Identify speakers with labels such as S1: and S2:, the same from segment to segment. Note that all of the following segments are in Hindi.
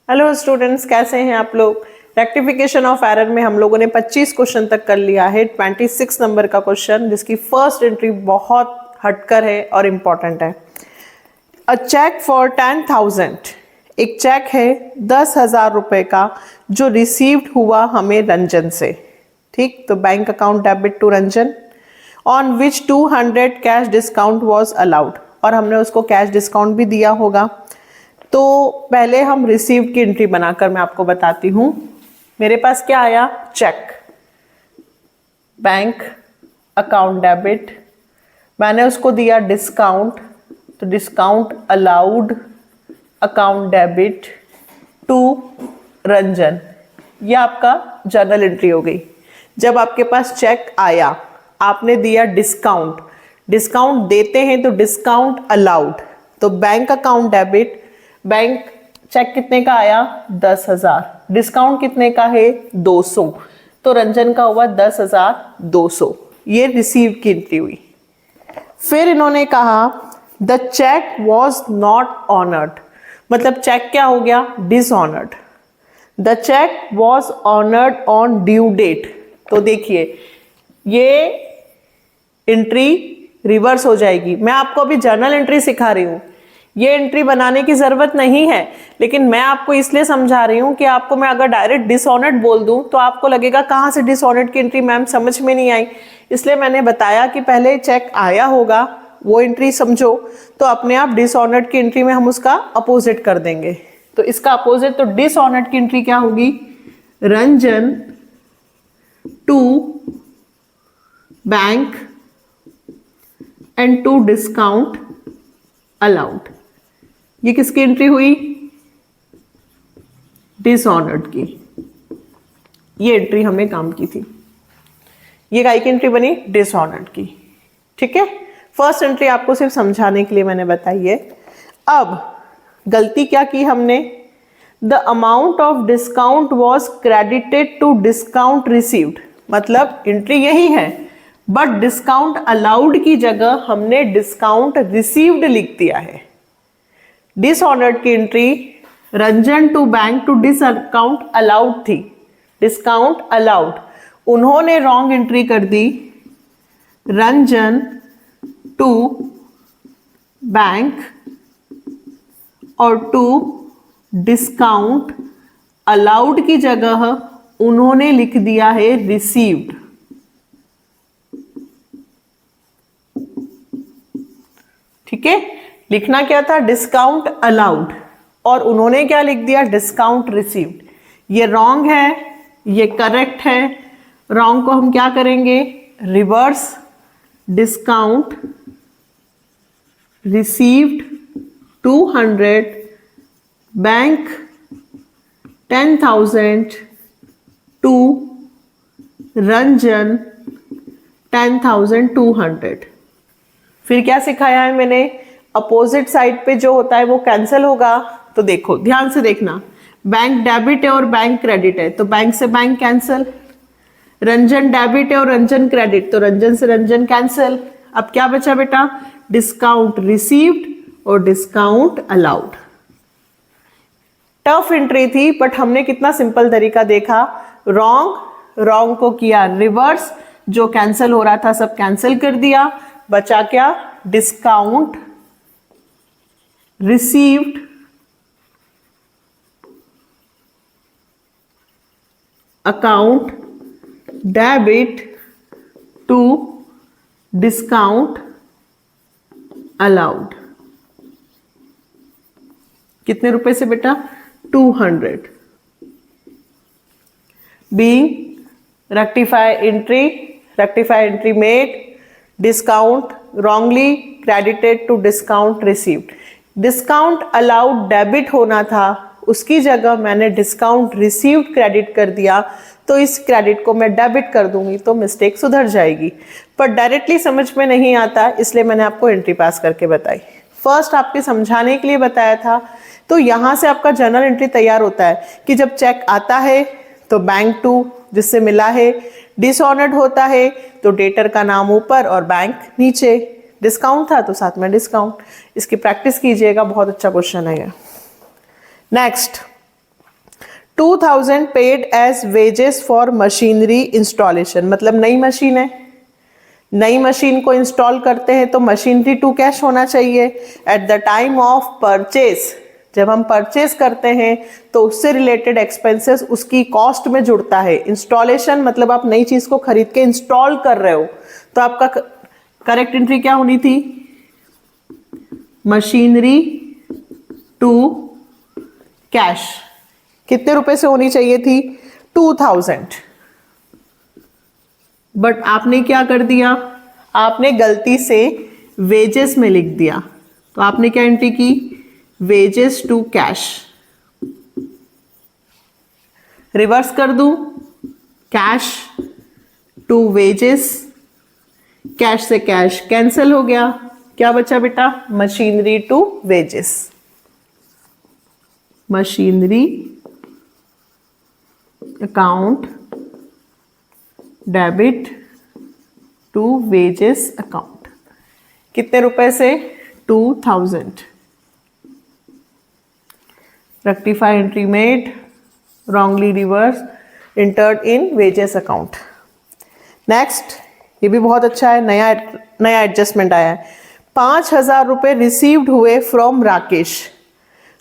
S1: हेलो स्टूडेंट्स, कैसे हैं आप लोग। रेक्टिफिकेशन ऑफ एरर में हम लोगों ने 25 क्वेश्चन तक कर लिया है। 26 नंबर का क्वेश्चन जिसकी फर्स्ट एंट्री बहुत हटकर है और इम्पॉर्टेंट है। अ चेक फॉर 10,000, एक चेक है 10,000 रुपए का जो रिसीव्ड हुआ हमें रंजन से। ठीक, तो bank account debit to Ranjan on which 200 cash discount was allowed, और हमने उसको कैश डिस्काउंट भी दिया होगा। तो पहले हम रिसीव की एंट्री बनाकर मैं आपको बताती हूं। मेरे पास क्या आया, चेक, बैंक अकाउंट डेबिट, मैंने उसको दिया डिस्काउंट, तो discount allowed account debit to Ranjan. ये आपका जर्नल एंट्री हो गई। जब आपके पास चेक आया, आपने दिया डिस्काउंट, डिस्काउंट देते हैं तो डिस्काउंट अलाउड, तो bank account debit, bank cheque कितने का आया 10,000, डिस्काउंट कितने का है 200, तो रंजन का हुआ 10,200। ये रिसीव की एंट्री हुई। फिर इन्होंने कहा the cheque was not honoured, मतलब चेक क्या हो गया, dishonoured. The cheque was honoured on due date, तो देखिए ये एंट्री रिवर्स हो जाएगी। मैं आपको अभी जर्नल एंट्री सिखा रही हूं, ये एंट्री बनाने की जरूरत नहीं है, लेकिन मैं आपको इसलिए समझा रही हूं कि आपको मैं अगर डायरेक्ट डिसऑनर्ड बोल दूं तो आपको लगेगा कहां से डिसऑनर्ड की एंट्री, मैम समझ में नहीं आई। इसलिए मैंने बताया कि पहले चेक आया होगा, वो एंट्री समझो, तो अपने आप डिसऑनर्ड की एंट्री में हम उसका अपोजिट कर देंगे। तो इसका अपोजिट, तो डिसऑनर्ड की एंट्री क्या होगी, Ranjan to bank and to discount allowed. ये किसकी एंट्री हुई, डिसऑनर्ड की। ये एंट्री हमें काम की थी। ये काय की एंट्री बनी, डिसऑनर्ड की। ठीक है, फर्स्ट एंट्री आपको सिर्फ समझाने के लिए मैंने बताई है। अब गलती क्या की हमने, the amount of discount was credited to discount received, मतलब एंट्री यही है बट डिस्काउंट अलाउड की जगह हमने डिस्काउंट रिसीव्ड लिख दिया है। डिसऑनर्ड की entry Ranjan to bank to discount allowed थी, डिस्काउंट अलाउड, उन्होंने रॉन्ग एंट्री कर दी, रंजन टू बैंक और टू डिस्काउंट अलाउड की जगह उन्होंने लिख दिया है रिसीव्ड। ठीक है, लिखना क्या था, डिस्काउंट अलाउड, और उन्होंने क्या लिख दिया, डिस्काउंट रिसीव्ड। ये रॉन्ग है, ये करेक्ट है। रॉन्ग को हम क्या करेंगे, reverse, discount received 200, bank 10,000 to Ranjan 10,200। फिर क्या सिखाया है मैंने, अपोजिट साइड पे जो होता है वो कैंसिल होगा। तो देखो ध्यान से देखना, बैंक डेबिट है और बैंक क्रेडिट है, तो बैंक से बैंक कैंसिल, रंजन डेबिट है और रंजन क्रेडिट, तो रंजन से रंजन कैंसिल। अब क्या बचा बेटा, डिस्काउंट रिसीव्ड और डिस्काउंट अलाउड। टफ एंट्री थी बट हमने कितना सिंपल तरीका देखा, रॉन्ग को किया रिवर्स, जो कैंसिल हो रहा था सब कैंसिल कर दिया, बचा क्या, discount received account debit to discount allowed. कितने रुपए से बेटा, 200। Being rectify entry made, discount wrongly credited to discount received, discount allowed debit होना था, उसकी जगह मैंने डिस्काउंट रिसीव्ड क्रेडिट कर दिया, तो इस क्रेडिट को मैं डेबिट कर दूंगी तो मिस्टेक सुधर जाएगी। पर डायरेक्टली समझ में नहीं आता, इसलिए मैंने आपको एंट्री पास करके बताई। फर्स्ट आपके समझाने के लिए बताया था। तो यहां से आपका जर्नल एंट्री तैयार होता है कि जब चेक आता है तो बैंक टू जिससे मिला है, डिसऑनर्ड होता है तो डेटर का नाम ऊपर और बैंक नीचे, डिस्काउंट था तो साथ में डिस्काउंट। इसकी प्रैक्टिस कीजिएगा, बहुत अच्छा क्वेश्चन है ये। Next, 2000 paid as wages for machinery installation, मतलब नई मशीन है, नई मशीन को इंस्टॉल करते हैं तो मशीनरी टू कैश होना चाहिए। At the time of purchase, जब हम परचेस करते हैं तो उससे रिलेटेड एक्सपेंसेस उसकी कॉस्ट में जुड़ता है। इंस्टॉलेशन मतलब आप नई चीज को खरीद के इंस्टॉल कर रहे हो, तो आपका करेक्ट एंट्री क्या होनी थी? मशीनरी टू कैश कितने रुपए से होनी चाहिए थी? 2000। बट आपने क्या कर दिया? आपने गलती से वेजेस में लिख दिया, तो आपने क्या एंट्री की? Wages to cash. रिवर्स कर दूं, कैश टू वेजेस, कैश से कैश कैंसिल हो गया, क्या बचा बेटा? Machinery to wages. Machinery account debit to wages account, कितने रुपए से? 2000। Rectify entry made, wrongly reverse, entered in wages account. Next, ये भी बहुत अच्छा है, नया एडजस्टमेंट आया है। 5000 रुपए रिसीव्ड हुए from Rakesh,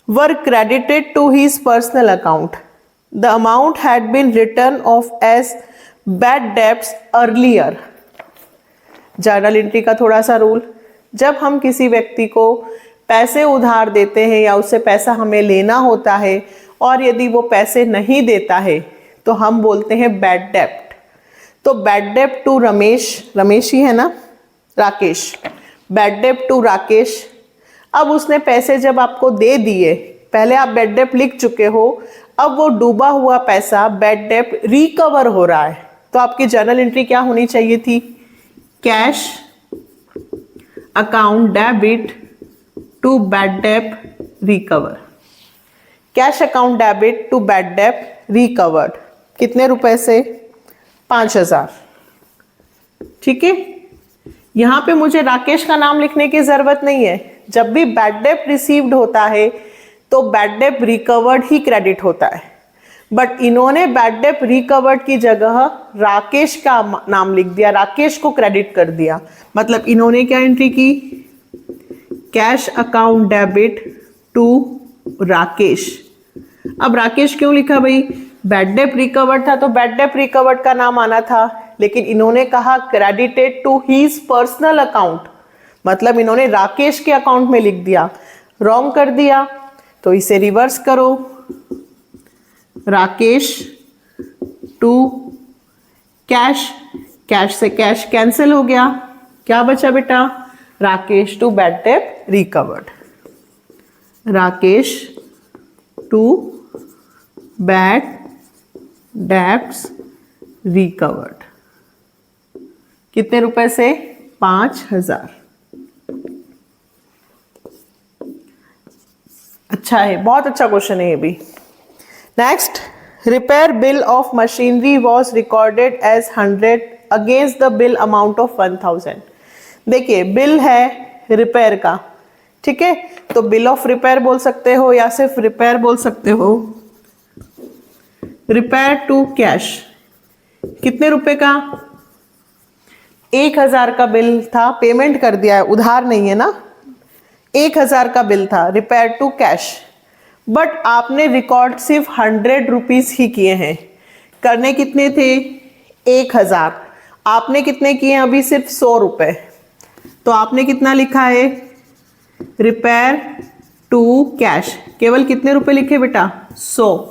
S1: were credited to his personal account, the amount had been written off as bad debts earlier. Journal entry का थोड़ा सा रूल, जब हम किसी व्यक्ति को पैसे उधार देते हैं या उससे पैसा हमें लेना होता है और यदि वो पैसे नहीं देता है तो हम बोलते हैं बैड डेब्ट। तो बैड डेब्ट टू रमेश, रमेश ही है ना, राकेश, बैड डेब्ट टू राकेश। अब उसने पैसे जब आपको दे दिए, पहले आप बैड डेब्ट लिख चुके हो, अब वो डूबा हुआ पैसा बैड डेब्ट रिकवर हो रहा है, तो आपकी जर्नल एंट्री क्या होनी चाहिए थी? Cash account debit to bad डेब्ट recover. Cash account debit to bad डेब्ट रिकवर्ड, कितने रुपए से? 5000। ठीक है, यहां पे मुझे राकेश का नाम लिखने की जरूरत नहीं है। जब भी बैड डेब्ट रिसीव्ड होता है तो बैड डेब्ट रिकवर्ड ही क्रेडिट होता है, बट इन्होंने बैड डेब्ट रिकवर्ड की जगह राकेश का नाम लिख दिया, राकेश को क्रेडिट कर दिया। मतलब इन्होंने क्या एंट्री की? Cash account debit to Rakesh. अब राकेश क्यों लिखा भाई? बैड डेब्ट रिकवर्ड था तो बैड डेब्ट रिकवर्ड का नाम आना था, लेकिन इन्होंने कहा credited to his personal account, मतलब इन्होंने राकेश के अकाउंट में लिख दिया, रॉन्ग कर दिया। तो इसे रिवर्स करो, राकेश टू कैश, कैश से कैश कैंसिल हो गया, क्या बचा बेटा? राकेश टू बैड डेब्ट recovered. Rakesh to bad debts recovered, कितने रुपए से? 5000। अच्छा है, बहुत अच्छा क्वेश्चन है ये भी। Next, repair bill of machinery was recorded as 100 against the bill amount of 1000। देखिए, बिल है रिपेयर का, ठीक है, तो बिल ऑफ रिपेयर बोल सकते हो या सिर्फ रिपेयर बोल सकते हो। रिपेयर टू कैश, कितने रुपए का? 1000 का बिल था, पेमेंट कर दिया है, उधार नहीं है ना, 1000 का बिल था, रिपेयर टू कैश। बट आपने रिकॉर्ड सिर्फ 100 रुपीज ही किए हैं, करने कितने थे? 1000। आपने कितने किए? अभी सिर्फ 100 रुपए, तो आपने कितना लिखा है? रिपेयर टू कैश, केवल कितने रुपए लिखे बेटा? 100।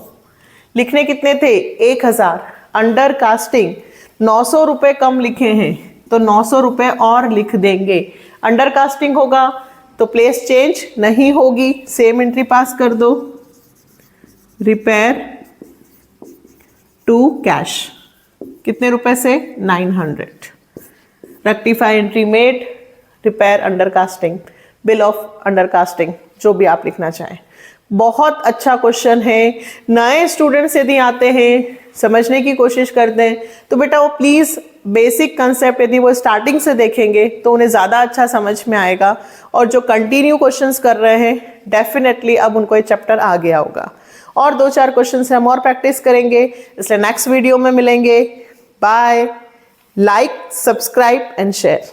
S1: लिखने कितने थे? 1000। अंडर कास्टिंग 900 रुपए कम लिखे हैं, तो 900 रुपए और लिख देंगे। अंडर कास्टिंग होगा तो प्लेस चेंज नहीं होगी, सेम एंट्री पास कर दो। रिपेयर टू कैश, कितने रुपए से? 900। Rectify entry made, repair under casting, bill of under casting, जो भी आप लिखना चाहें। बहुत अच्छा क्वेश्चन है। नए स्टूडेंट्स यदि आते हैं, समझने की कोशिश करते हैं, तो बेटा वो प्लीज बेसिक कंसेप्ट यदि वो स्टार्टिंग से देखेंगे तो उन्हें ज्यादा अच्छा समझ में आएगा, और जो कंटिन्यू क्वेश्चंस कर रहे हैं डेफिनेटली अब उनको ये चैप्टर आ गया होगा। और 2-4 क्वेश्चन से हम और प्रैक्टिस करेंगे, इसलिए नेक्स्ट वीडियो में मिलेंगे। Bye. Like, subscribe and share.